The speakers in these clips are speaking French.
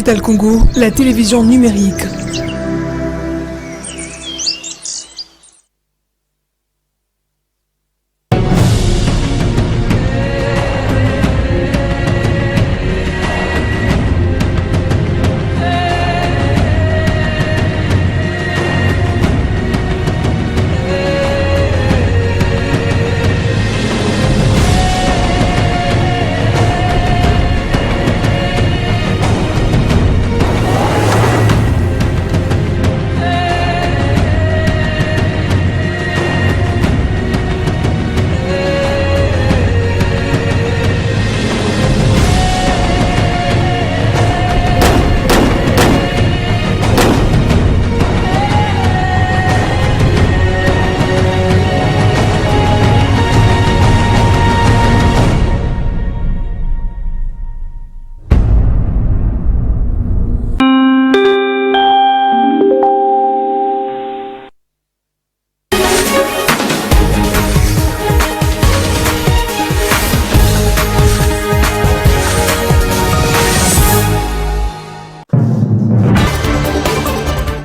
Digital Congo, la télévision numérique.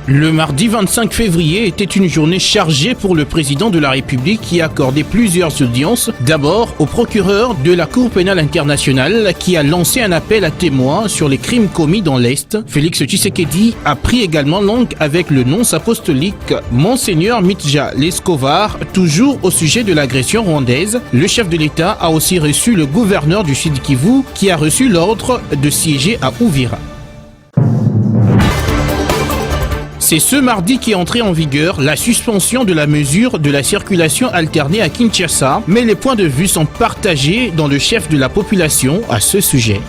Le mardi 25 février était une journée chargée pour le président de la République qui a accordé plusieurs audiences. D'abord au procureur de la Cour pénale internationale qui a lancé un appel à témoins sur les crimes commis dans l'Est. Félix Tshisekedi a pris également langue avec le nonce apostolique Monseigneur Mitja Lescovar, toujours au sujet de l'agression rwandaise. Le chef de l'État a aussi reçu le gouverneur du Sud Kivu qui a reçu l'ordre de siéger à Uvira. C'est ce mardi qu'est entrée en vigueur la suspension de la mesure de la circulation alternée à Kinshasa, mais les points de vue sont partagés dans le chef de la population à ce sujet.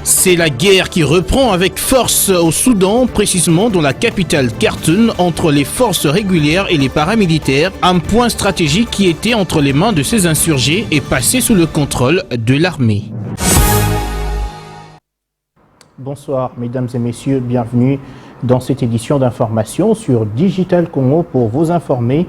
C'est la guerre qui reprend avec force au Soudan, précisément dans la capitale Khartoum, entre les forces régulières et les paramilitaires, un point stratégique qui était entre les mains de ces insurgés est passé sous le contrôle de l'armée. Bonsoir mesdames et messieurs, bienvenue dans cette édition d'information sur Digital Congo pour vous informer.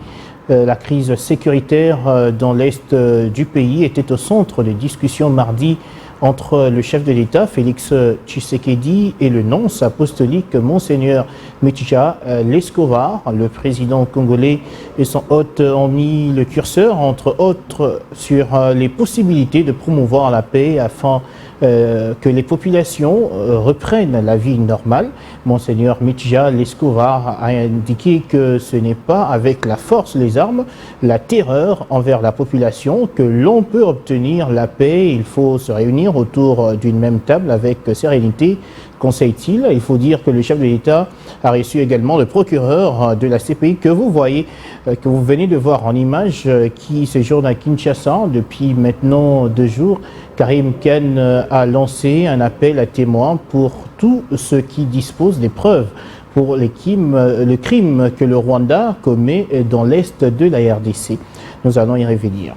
La crise sécuritaire dans l'est du pays était au centre des discussions mardi entre le chef de l'État, Félix Tshisekedi, et le nonce apostolique, Monseigneur Mitja Lescovar. Le président congolais et son hôte ont mis le curseur, entre autres, sur les possibilités de promouvoir la paix afin que les populations reprennent la vie normale. Monseigneur Mitja Lescovar a indiqué que ce n'est pas avec la force, les armes, la terreur envers la population que l'on peut obtenir la paix. Il faut se réunir autour d'une même table avec sérénité, conseille-t-il. Il faut dire que le chef de l'État a reçu également le procureur de la CPI que vous voyez, que vous venez de voir en image, qui séjourne à Kinshasa depuis maintenant 2 jours. Karim Khan a lancé un appel à témoins pour tous ceux qui disposent des preuves pour le crime que le Rwanda commet dans l'est de la RDC. Nous allons y revenir.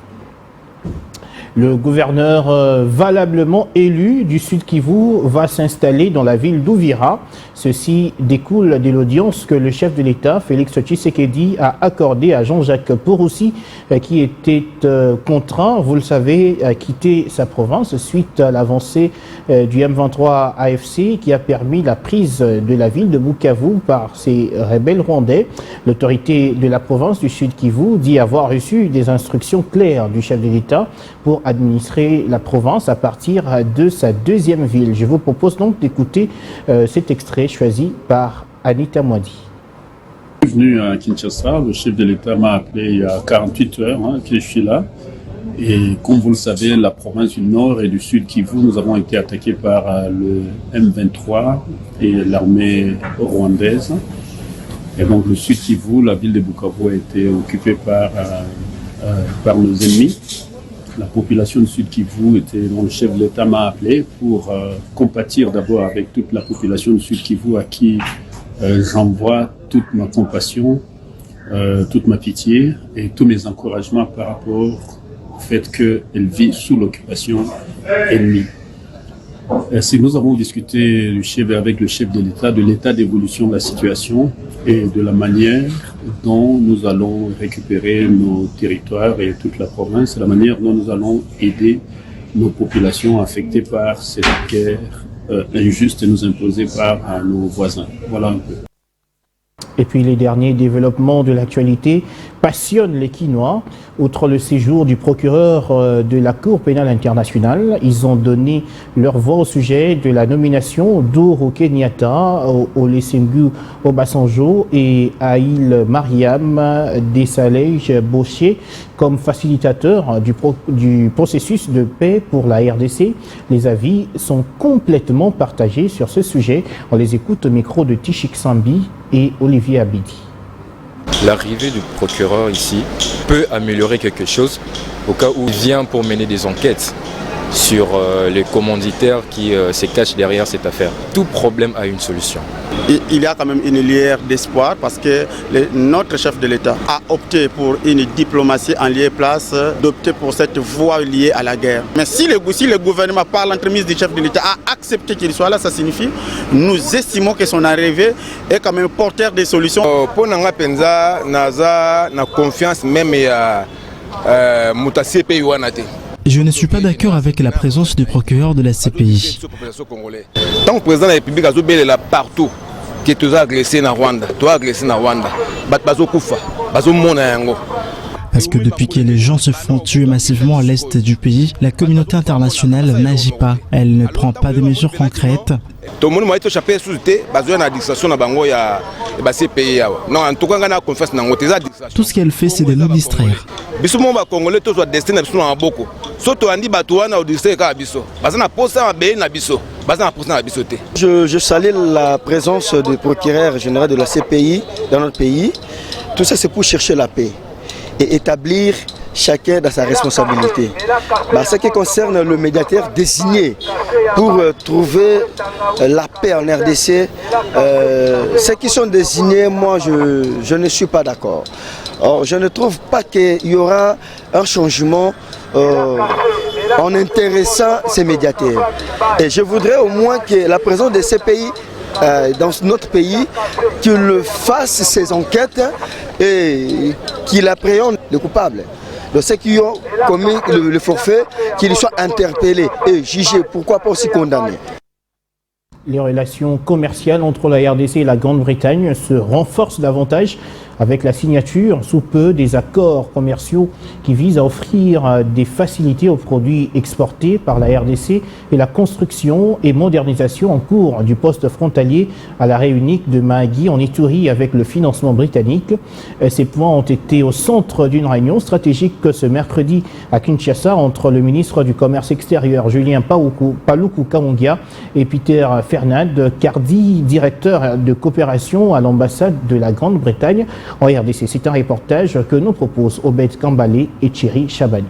Le gouverneur valablement élu du Sud Kivu va s'installer dans la ville d'Uvira. Ceci découle de l'audience que le chef de l'État, Félix Tshisekedi, a accordée à Jean-Jacques Poroussi, qui était contraint, vous le savez, à quitter sa province suite à l'avancée du M23 AFC qui a permis la prise de la ville de Bukavu par ces rebelles rwandais. L'autorité de la province du Sud Kivu dit avoir reçu des instructions claires du chef de l'État pour administrer la province à partir de sa 2e ville. Je vous propose donc d'écouter cet extrait choisi par Anita Mwadi. Je suis venu à Kinshasa, le chef de l'État m'a appelé il y a 48 heures que je suis là. Et comme vous le savez, la province du Nord et du Sud Kivu, nous avons été attaqués par le M23 et l'armée rwandaise. Et donc le Sud Kivu, la ville de Bukavu, a été occupée par nos ennemis. La population du Sud Kivu dont le chef de l'État m'a appelé pour compatir d'abord avec toute la population du Sud Kivu à qui j'envoie toute ma compassion, toute ma pitié et tous mes encouragements par rapport au fait qu'elle vit sous l'occupation ennemie. Si nous avons discuté avec le chef de l'État de l'état d'évolution de la situation et de la manière dont nous allons récupérer nos territoires et toute la province, la manière dont nous allons aider nos populations affectées par cette guerre injuste nous imposée par nos voisins. Voilà un peu. Et puis les derniers développements de l'actualité passionnent les Quinois. Outre le séjour du procureur de la Cour pénale internationale, ils ont donné leur voix au sujet de la nomination d'Ouro Kenyatta, Olusegun Obasanjo et Haïl Mariam Desalegn Boshié comme facilitateurs du processus de paix pour la RDC. Les avis sont complètement partagés sur ce sujet. On les écoute au micro de Tichik Sambi et Olivier Abidi. L'arrivée du procureur ici peut améliorer quelque chose au cas où il vient pour mener des enquêtes sur les commanditaires qui se cachent derrière cette affaire. Tout problème a une solution. Il y a quand même une lueur d'espoir parce que notre chef de l'État a opté pour une diplomatie en lieu et place d'opter pour cette voie liée à la guerre. Mais si le gouvernement, par l'entremise du chef de l'État, a accepté qu'il soit là, ça signifie nous estimons que son arrivée est quand même porteur des solutions. Pour nous, Penza, Naza, na confiance même à CPI. Je ne suis pas d'accord avec la présence du procureur de la CPI. Tant que le président de la République a été là partout, qui est agressé dans Rwanda, Parce que depuis que les gens se font tuer massivement à l'est du pays, la communauté internationale n'agit pas. Elle ne prend pas de mesures concrètes. Tout le monde a été échappé sous le thé, basé la distraction dans le CPI. Non, en tout cas, on a confiance dans la Tout ce qu'elle fait, c'est de nous distraire. Congolais tous sont destinés à beaucoup. Surtout on dit batouana au district à Bisso. Parce qu'on a posé un béni à Bisso. Je salue la présence du procureur général de la CPI dans notre pays. Tout ça, c'est pour chercher la paix et établir chacun dans sa responsabilité. Ce qui concerne le médiateur désigné pour trouver la paix en RDC, ceux qui sont désignés, moi je ne suis pas d'accord. Je ne trouve pas qu'il y aura un changement en intéressant ces médiateurs. Et je voudrais au moins que la présence de ces pays dans notre pays, qu'il fasse ces enquêtes et qu'il appréhende les coupables. Donc ceux qui ont commis le forfait, qu'ils soient interpellés et jugés, pourquoi pas aussi condamnés. Les relations commerciales entre la RDC et la Grande-Bretagne se renforcent davantage avec la signature sous peu des accords commerciaux qui visent à offrir des facilités aux produits exportés par la RDC et la construction et modernisation en cours du poste frontalier à l'arrêt unique de Mahagi en Ituri avec le financement britannique. Ces points ont été au centre d'une réunion stratégique ce mercredi à Kinshasa entre le ministre du Commerce extérieur Julien Paluku Kaongia et Peter Fernand Cardi, directeur de coopération à l'ambassade de la Grande-Bretagne en RDC. C'est un reportage que nous proposent Obed Kambale et Thierry Chabani.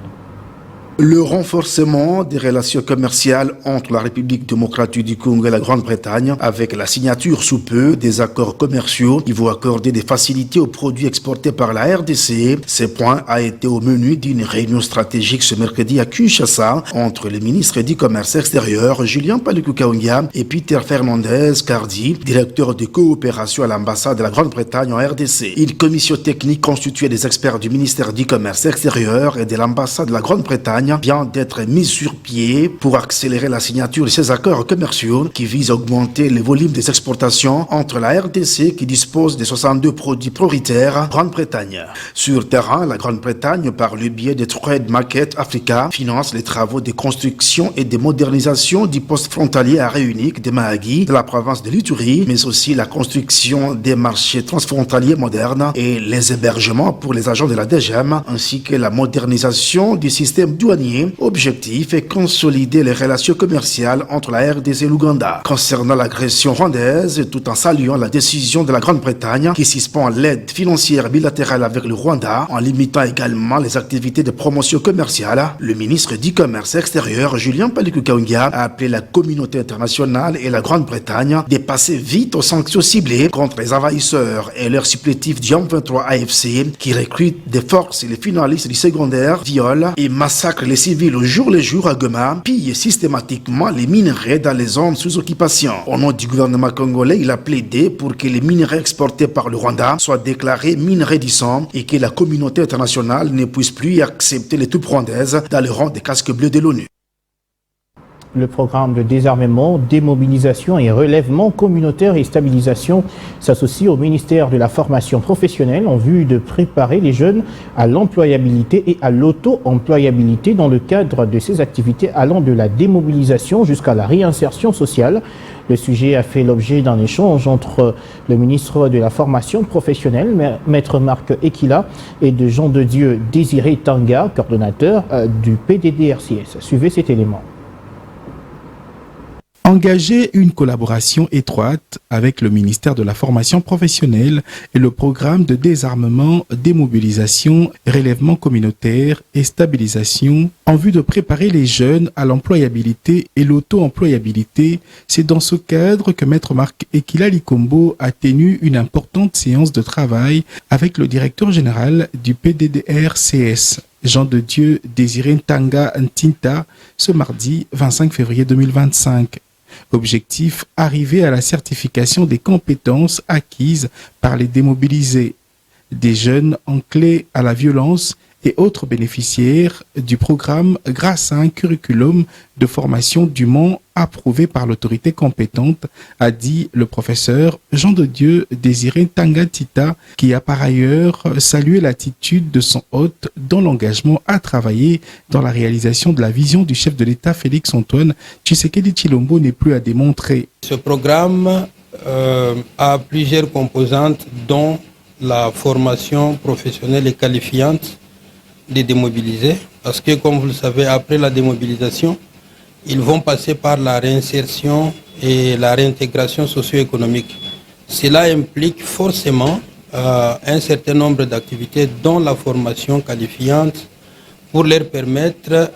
Le renforcement des relations commerciales entre la République démocratique du Congo et la Grande-Bretagne avec la signature sous peu des accords commerciaux qui vont accorder des facilités aux produits exportés par la RDC. Ce point a été au menu d'une réunion stratégique ce mercredi à Kinshasa entre le ministre du Commerce extérieur Julien Paluku Kaongia et Peter Fernandez Cardi, directeur de coopération à l'ambassade de la Grande-Bretagne en RDC. Une commission technique constituée des experts du ministère du Commerce extérieur et de l'ambassade de la Grande-Bretagne vient d'être mise sur pied pour accélérer la signature de ces accords commerciaux qui visent à augmenter les volumes des exportations entre la RDC qui dispose de 62 produits prioritaires Grande-Bretagne. Sur terrain, la Grande-Bretagne, par le biais de Trade Market Africa, finance les travaux de construction et de modernisation du poste frontalier à arrêt unique de Mahagi de la province de l'Ituri, mais aussi la construction des marchés transfrontaliers modernes et les hébergements pour les agents de la DGM, ainsi que la modernisation du système douanier. Objectif est consolider les relations commerciales entre la RDC et l'Ouganda. Concernant l'agression rwandaise, tout en saluant la décision de la Grande-Bretagne qui suspend l'aide financière bilatérale avec le Rwanda, en limitant également les activités de promotion commerciale, le ministre du Commerce extérieur, Julien Paluku Kaongia, a appelé la communauté internationale et la Grande-Bretagne de passer vite aux sanctions ciblées contre les envahisseurs et leurs supplétifs du M23 AFC qui recrutent des forces et les finalistes du secondaire, violent et massacrent les civils au jour le jour à Goma, pillent systématiquement les minerais dans les zones sous occupation. Au nom du gouvernement congolais, il a plaidé pour que les minerais exportés par le Rwanda soient déclarés minerais du sang et que la communauté internationale ne puisse plus accepter les troupes rwandaises dans le rang des casques bleus de l'ONU. Le programme de désarmement, démobilisation et relèvement communautaire et stabilisation s'associe au ministère de la formation professionnelle en vue de préparer les jeunes à l'employabilité et à l'auto-employabilité dans le cadre de ces activités allant de la démobilisation jusqu'à la réinsertion sociale. Le sujet a fait l'objet d'un échange entre le ministre de la formation professionnelle, Maître Marc Ekila, et de Jean de Dieu Désiré Tanga, coordonnateur du PDD-RCS. Suivez cet élément. Engager une collaboration étroite avec le ministère de la formation professionnelle et le programme de désarmement, démobilisation, relèvement communautaire et stabilisation en vue de préparer les jeunes à l'employabilité et l'auto-employabilité. C'est dans ce cadre que Maître Marc Ekila Likombo a tenu une importante séance de travail avec le directeur général du PDDRCS, Jean de Dieu Désiré Tanga Ntinta, ce mardi 25 février 2025. Objectif, arriver à la certification des compétences acquises par les démobilisés, des jeunes enclins à la violence et autres bénéficiaires du programme grâce à un curriculum de formation dûment approuvé par l'autorité compétente, a dit le professeur Jean de Dieu Désiré Tangatita, qui a par ailleurs salué l'attitude de son hôte dans l'engagement à travailler dans la réalisation de la vision du chef de l'État Félix-Antoine Tshisekedi Tshilombo n'est plus à démontrer. Ce programme a plusieurs composantes, dont la formation professionnelle et qualifiante des démobilisés, parce que comme vous le savez, après la démobilisation, ils vont passer par la réinsertion et la réintégration socio-économique. Cela implique forcément un certain nombre d'activités, dont la formation qualifiante, pour leur permettre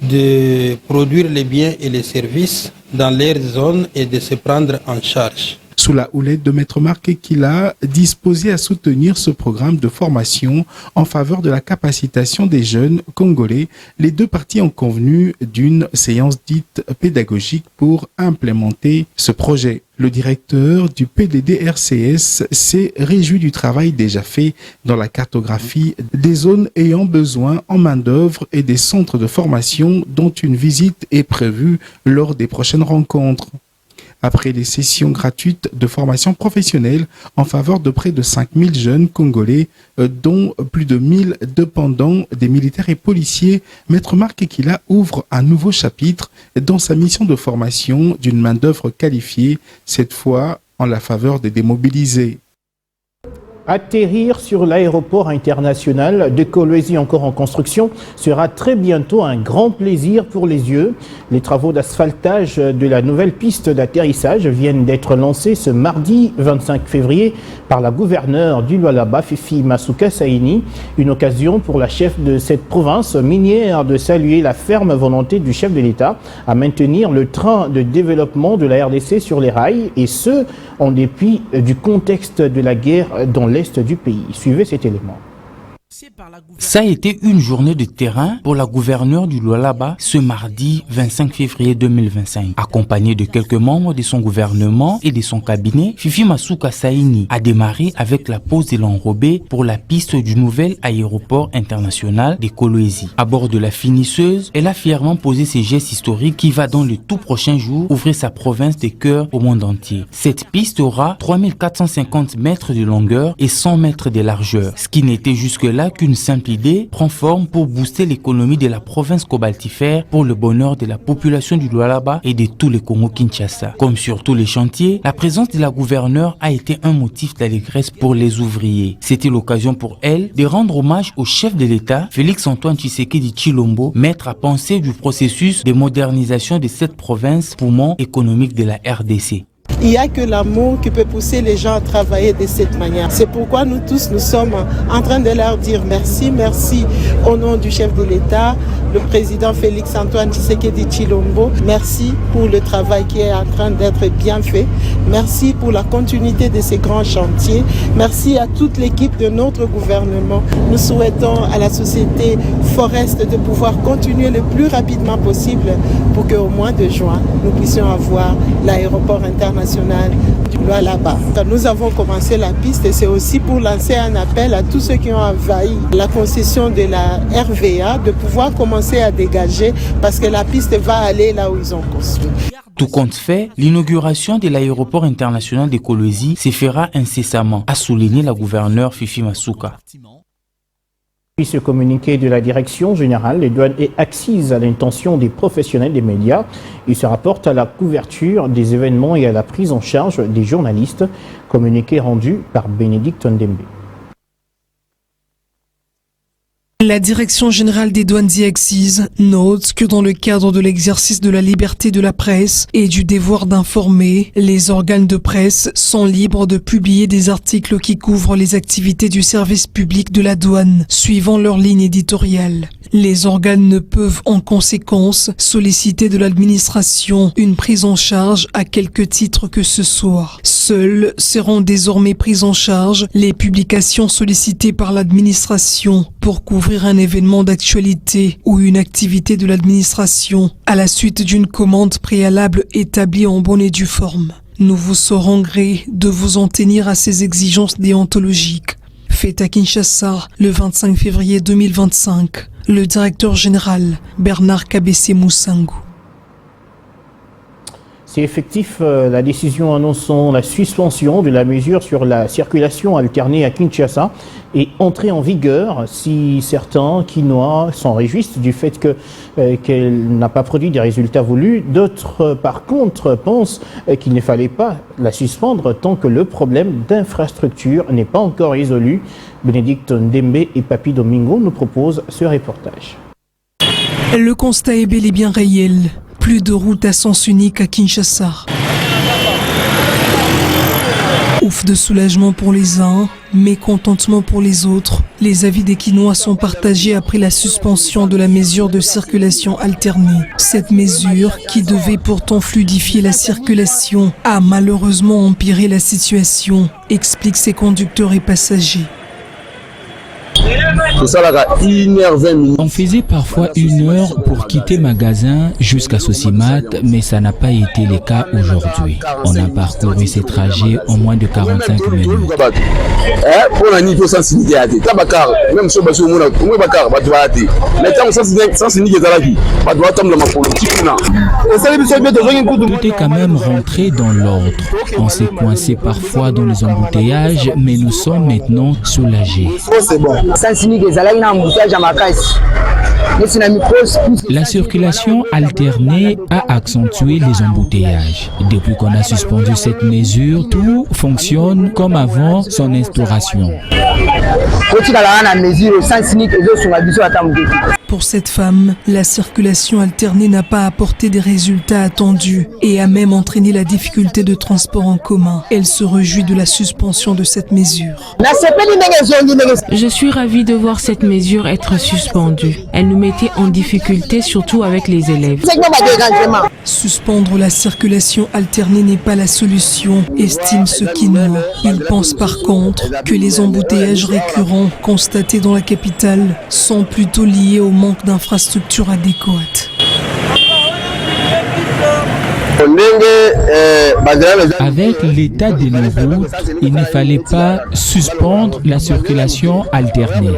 de produire les biens et les services dans leur zone et de se prendre en charge. Sous la houlette de Maître Marc Ekila, disposé à soutenir ce programme de formation en faveur de la capacitation des jeunes congolais, les deux parties ont convenu d'une séance dite pédagogique pour implémenter ce projet. Le directeur du PDD-RCS s'est réjoui du travail déjà fait dans la cartographie des zones ayant besoin en main-d'œuvre et des centres de formation dont une visite est prévue lors des prochaines rencontres. Après des sessions gratuites de formation professionnelle en faveur de près de 5000 jeunes congolais, dont plus de 1000 dépendants des militaires et policiers, Maître Marc Ekila ouvre un nouveau chapitre dans sa mission de formation d'une main-d'œuvre qualifiée, cette fois en la faveur des démobilisés. Atterrir sur l'aéroport international de Kolwezi, encore en construction, sera très bientôt un grand plaisir pour les yeux. Les travaux d'asphaltage de la nouvelle piste d'atterrissage viennent d'être lancés ce mardi 25 février par la gouverneure du Lualaba, Fifi Masuka Saini. Une occasion pour la chef de cette province minière de saluer la ferme volonté du chef de l'État à maintenir le train de développement de la RDC sur les rails, et ce, en dépit du contexte de la guerre dans l'est du pays. Suivez cet élément. Ça a été une journée de terrain pour la gouverneure du Lualaba ce mardi 25 février 2025. Accompagnée de quelques membres de son gouvernement et de son cabinet, Fifi Masuka Saini a démarré avec la pose de l'enrobé pour la piste du nouvel aéroport international de Kolwezi. À bord de la finisseuse, elle a fièrement posé ses gestes historiques qui va dans les tout prochains jours ouvrir sa province de cœur au monde entier. Cette piste aura 3450 mètres de longueur et 100 mètres de largeur, ce qui n'était jusque-là qu'une simple idée, prend forme pour booster l'économie de la province cobaltifère pour le bonheur de la population du Lualaba et de tout le Congo-Kinshasa. Comme sur tous les chantiers, la présence de la gouverneure a été un motif d'allégresse pour les ouvriers. C'était l'occasion pour elle de rendre hommage au chef de l'État, Félix-Antoine Tshisekedi Tshilombo, maître à penser du processus de modernisation de cette province, poumon économique de la RDC. Il n'y a que l'amour qui peut pousser les gens à travailler de cette manière. C'est pourquoi nous tous, nous sommes en train de leur dire merci, merci au nom du chef de l'État, le président Félix-Antoine Tshisekedi Tshilombo. Merci pour le travail qui est en train d'être bien fait. Merci pour la continuité de ces grands chantiers. Merci à toute l'équipe de notre gouvernement. Nous souhaitons à la société Forest de pouvoir continuer le plus rapidement possible pour qu'au mois de juin, nous puissions avoir l'aéroport international du Lualaba. Nous avons commencé la piste et c'est aussi pour lancer un appel à tous ceux qui ont envahi la concession de la RVA de pouvoir commencer à dégager parce que la piste va aller là où ils ont construit. Tout compte fait, l'inauguration de l'aéroport international de Kolwezi se fera incessamment, a souligné la gouverneure Fifi Masuka. Puis ce communiqué de la Direction générale des douanes est axis à l'intention des professionnels des médias. Il se rapporte à la couverture des événements et à la prise en charge des journalistes. Communiqué rendu par Bénédicte Ndembe. La Direction générale des douanes et Axis note que dans le cadre de l'exercice de la liberté de la presse et du devoir d'informer, les organes de presse sont libres de publier des articles qui couvrent les activités du service public de la douane, suivant leur ligne éditoriale. Les organes ne peuvent en conséquence solliciter de l'administration une prise en charge à quelque titre que ce soit. Seules seront désormais prises en charge les publications sollicitées par l'administration pour couvrir un événement d'actualité ou une activité de l'administration à la suite d'une commande préalable établie en bonne et due forme. Nous vous saurons gré de vous en tenir à ces exigences déontologiques. Fait à Kinshasa le 25 février 2025, le directeur général Bernard Kabessé Moussango. C'est effectif, la décision annonçant la suspension de la mesure sur la circulation alternée à Kinshasa est entrée en vigueur si certains Kinois s'en réjouissent du fait qu'elle n'a pas produit des résultats voulus. D'autres, par contre, pensent qu'il ne fallait pas la suspendre tant que le problème d'infrastructure n'est pas encore résolu. Bénédicte Ndembe et Papi Domingo nous proposent ce reportage. Le constat est bel et bien réel. Plus de route à sens unique à Kinshasa. Ouf de soulagement pour les uns, mécontentement pour les autres. Les avis des Kinois sont partagés après la suspension de la mesure de circulation alternée. Cette mesure, qui devait pourtant fluidifier la circulation, a malheureusement empiré la situation, expliquent ces conducteurs et passagers. On faisait parfois 1 heure pour quitter magasin jusqu'à Sosimat, mais ça n'a pas été le cas aujourd'hui. On a parcouru ces trajets en moins de 45 minutes. Tout est quand même rentré dans l'ordre. On s'est coincé parfois dans les embouteillages, mais nous sommes maintenant soulagés. La circulation alternée a accentué les embouteillages. Depuis qu'on a suspendu cette mesure, tout fonctionne comme avant son instauration. Pour cette femme, la circulation alternée n'a pas apporté des résultats attendus et a même entraîné la difficulté de transport en commun. Elle se réjouit de la suspension de cette mesure. Je suis ravie de voir cette mesure être suspendue. Elle nous mettait en difficulté, surtout avec les élèves. Suspendre la circulation alternée n'est pas la solution, estime ce Kinois. Il pense par contre que les embouteillages récurrents constatés dans la capitale sont plutôt liés au manque d'infrastructures adéquates. Avec l'état de nos routes, il ne fallait pas suspendre la circulation alternée.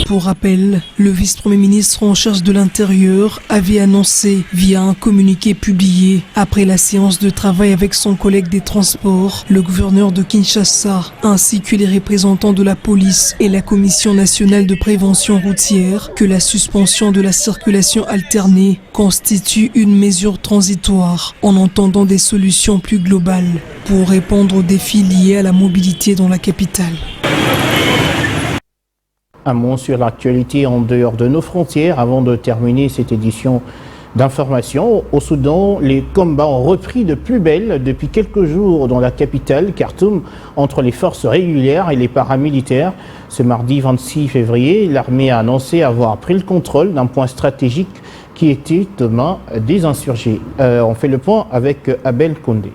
Pour rappel, le vice-premier ministre en charge de l'Intérieur avait annoncé via un communiqué publié après la séance de travail avec son collègue des Transports, le gouverneur de Kinshasa, ainsi que les représentants de la police et la Commission nationale de prévention routière, que la suspension de la circulation alternée constitue une mesure transitoire en entendant des solutions plus globales pour répondre aux défis liés à la mobilité dans la capitale. Un mot sur l'actualité en dehors de nos frontières avant de terminer cette édition d'information. Au Soudan, les combats ont repris de plus belle depuis quelques jours dans la capitale, Khartoum, entre les forces régulières et les paramilitaires. Ce mardi 26 février, l'armée a annoncé avoir pris le contrôle d'un point stratégique qui était aux mains des insurgés. On fait le point avec Abel Condé.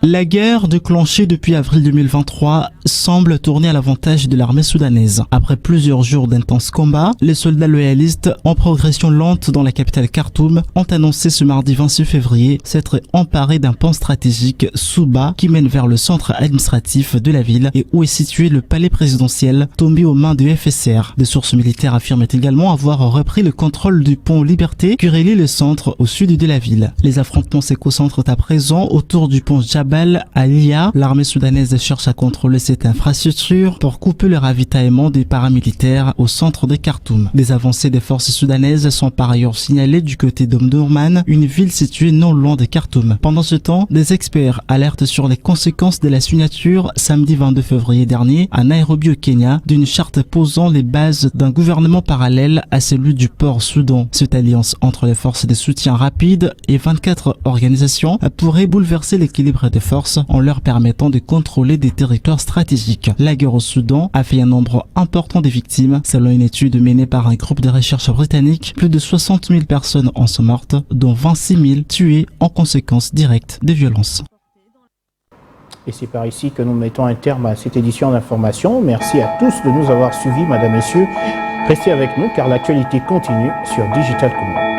La guerre déclenchée depuis avril 2023 semble tourner à l'avantage de l'armée soudanaise. Après plusieurs jours d'intenses combats, les soldats loyalistes en progression lente dans la capitale Khartoum ont annoncé ce mardi 26 février s'être emparés d'un pont stratégique Souba qui mène vers le centre administratif de la ville et où est situé le palais présidentiel tombé aux mains du FSR. Des sources militaires affirment également avoir repris le contrôle du pont Liberté qui relie le centre au sud de la ville. Les affrontements se concentrent à présent autour du pont Jabal à Lia. L'armée soudanaise cherche à contrôler cette infrastructure pour couper le ravitaillement des paramilitaires au centre de Khartoum. Des avancées des forces soudanaises sont par ailleurs signalées du côté d'Omdurman, une ville située non loin de Khartoum. Pendant ce temps, des experts alertent sur les conséquences de la signature samedi 22 février dernier à Nairobi au Kenya d'une charte posant les bases d'un gouvernement parallèle à celui du Port-Soudan. Cette alliance entre les forces de soutien rapide et 24 organisations pourrait bouleverser l'équilibre des forces en leur permettant de contrôler des territoires stratégiques. La guerre au Soudan a fait un nombre important de victimes. Selon une étude menée par un groupe de recherche britannique, plus de 60 000 personnes en sont mortes, dont 26 000 tuées en conséquence directe des violences. Et c'est par ici que nous mettons un terme à cette édition d'information. Merci à tous de nous avoir suivis, mesdames, messieurs. Restez avec nous car l'actualité continue sur Digital Congo.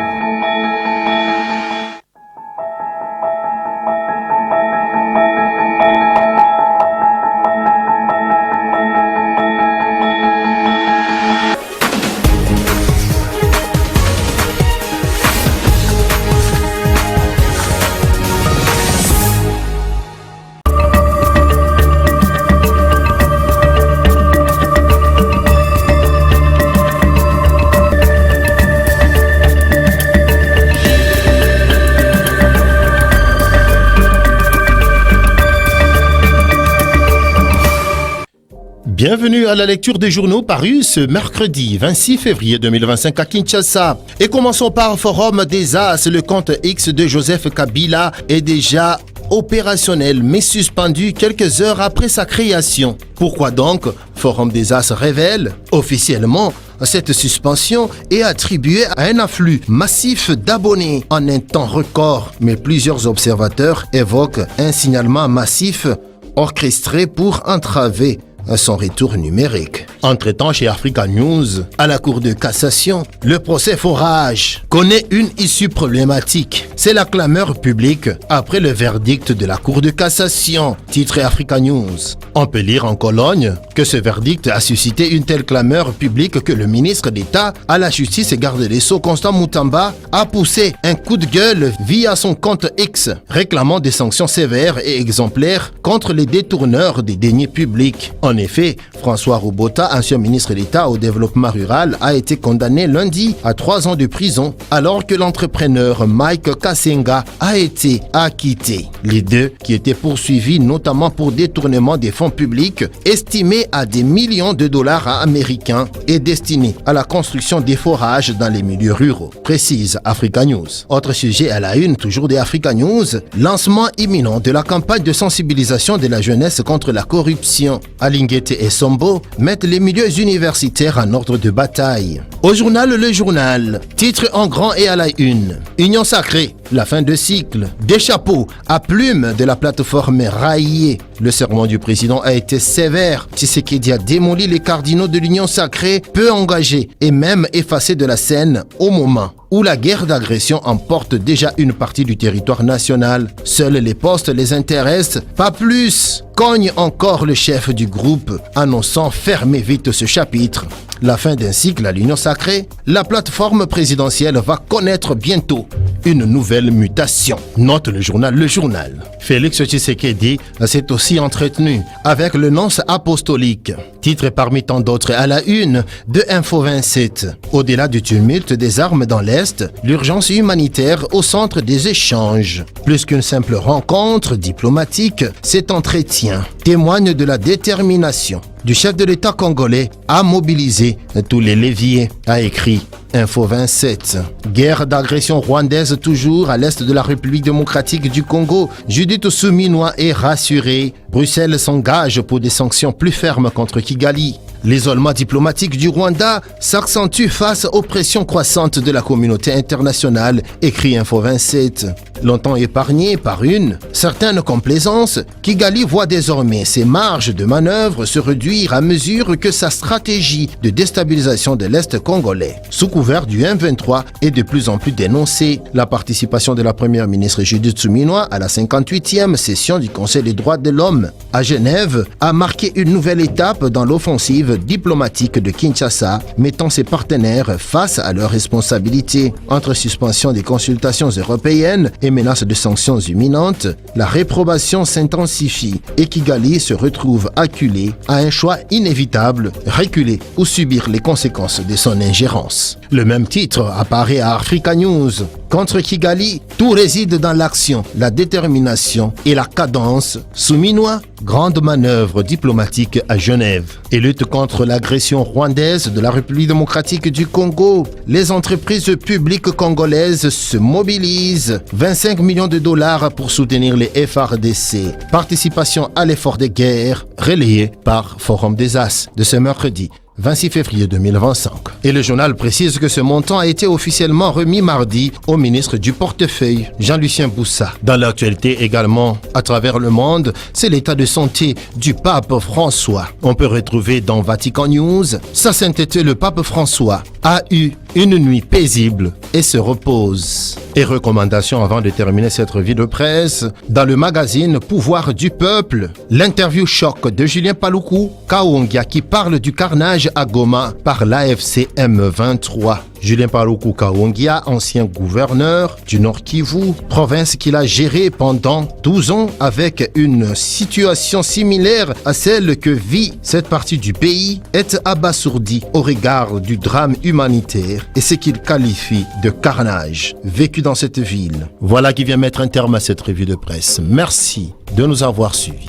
Bienvenue à la lecture des journaux parus ce mercredi 26 février 2025 à Kinshasa. Et commençons par Forum des As. Le compte X de Joseph Kabila est déjà opérationnel mais suspendu quelques heures après sa création. Pourquoi donc? Forum des As révèle officiellement cette suspension est attribuée à un afflux massif d'abonnés en un temps record. Mais plusieurs observateurs évoquent un signalement massif orchestré pour entraver son retour numérique. Entre-temps, chez Africa News, à la Cour de cassation, le procès Forage connaît une issue problématique. C'est la clameur publique après le verdict de la Cour de cassation, titre Africa News. On peut lire en colonne que ce verdict a suscité une telle clameur publique que le ministre d'État à la Justice et garde des Sceaux, Constant Moutamba, a poussé un coup de gueule via son compte X, réclamant des sanctions sévères et exemplaires contre les détourneurs des deniers publics. En effet, François Robota, ancien ministre d'État au développement rural, a été condamné lundi à 3 ans de prison alors que l'entrepreneur Mike Kasenga a été acquitté. Les deux, qui étaient poursuivis notamment pour détournement des fonds publics estimés à des millions de dollars américains et destinés à la construction des forages dans les milieux ruraux, précise Africa News. Autre sujet à la une, toujours des Africa News, lancement imminent de la campagne de sensibilisation de la jeunesse contre la corruption. Alingete et Sombo mettent les milieux universitaires en ordre de bataille. Au journal Le Journal, titre en grand et à la une. Union sacrée, la fin de cycle. Des chapeaux à plumes de la plateforme raillée. Le sermon du président a été sévère. Tshisekedi a démoli les cardinaux de l'Union sacrée, peu engagés et même effacés de la scène au moment où la guerre d'agression emporte déjà une partie du territoire national. Seuls les postes les intéressent, pas plus. Cogne encore le chef du groupe, annonçant fermer vite ce chapitre. La fin d'un cycle à l'Union sacrée, la plateforme présidentielle va connaître bientôt une nouvelle mutation. Note le journal Le Journal. Félix Tshisekedi s'est aussi entretenu avec le nonce apostolique. Titre parmi tant d'autres à la une de Info 27. Au-delà du tumulte des armes dans l'Est, l'urgence humanitaire au centre des échanges. Plus qu'une simple rencontre diplomatique, cet entretien témoigne de la détermination du chef de l'État congolais à mobiliser tous les leviers, a écrit Info 27. Guerre d'agression rwandaise toujours à l'est de la République démocratique du Congo. Judith Souminois est rassurée. Bruxelles s'engage pour des sanctions plus fermes contre Kigali. L'isolement diplomatique du Rwanda s'accentue face aux pressions croissantes de la communauté internationale, écrit Info 27. Longtemps épargné par une certaine complaisance, Kigali voit désormais ses marges de manœuvre se réduire à mesure que sa stratégie de déstabilisation de l'Est congolais, sous couvert du M23, est de plus en plus dénoncée. La participation de la première ministre Judith Suminwa à la 58e session du Conseil des droits de l'homme à Genève a marqué une nouvelle étape dans l'offensive diplomatique de Kinshasa, mettant ses partenaires face à leurs responsabilités. Entre suspension des consultations européennes et menaces de sanctions imminentes, la réprobation s'intensifie et Kigali se retrouve acculé à un choix inévitable, reculer ou subir les conséquences de son ingérence. Le même titre apparaît à Africa News. Contre Kigali, tout réside dans l'action, la détermination et la cadence. Suminwa, grande manœuvre diplomatique à Genève. Et lutte contre l'agression rwandaise de la République démocratique du Congo. Les entreprises publiques congolaises se mobilisent. 25 millions de dollars pour soutenir les FARDC. Participation à l'effort de guerre, relayé par Forum des As de ce mercredi 26 février 2025. Et le journal précise que ce montant a été officiellement remis mardi au ministre du portefeuille, Jean-Lucien Boussa. Dans l'actualité également, à travers le monde, c'est l'état de santé du pape François. On peut retrouver dans Vatican News, Sa Sainteté le pape François a eu une nuit paisible et se repose. Et recommandations avant de terminer cette revue de presse, dans le magazine Pouvoir du Peuple, l'interview choc de Julien Paluku Kaongia qui parle du carnage à Goma par l'AFC M23. Julien Paluku Kaongia, ancien gouverneur du Nord Kivu, province qu'il a gérée pendant 12 ans avec une situation similaire à celle que vit cette partie du pays, est abasourdi au regard du drame humanitaire et ce qu'il qualifie de carnage vécu dans cette ville. Voilà qui vient mettre un terme à cette revue de presse. Merci de nous avoir suivis.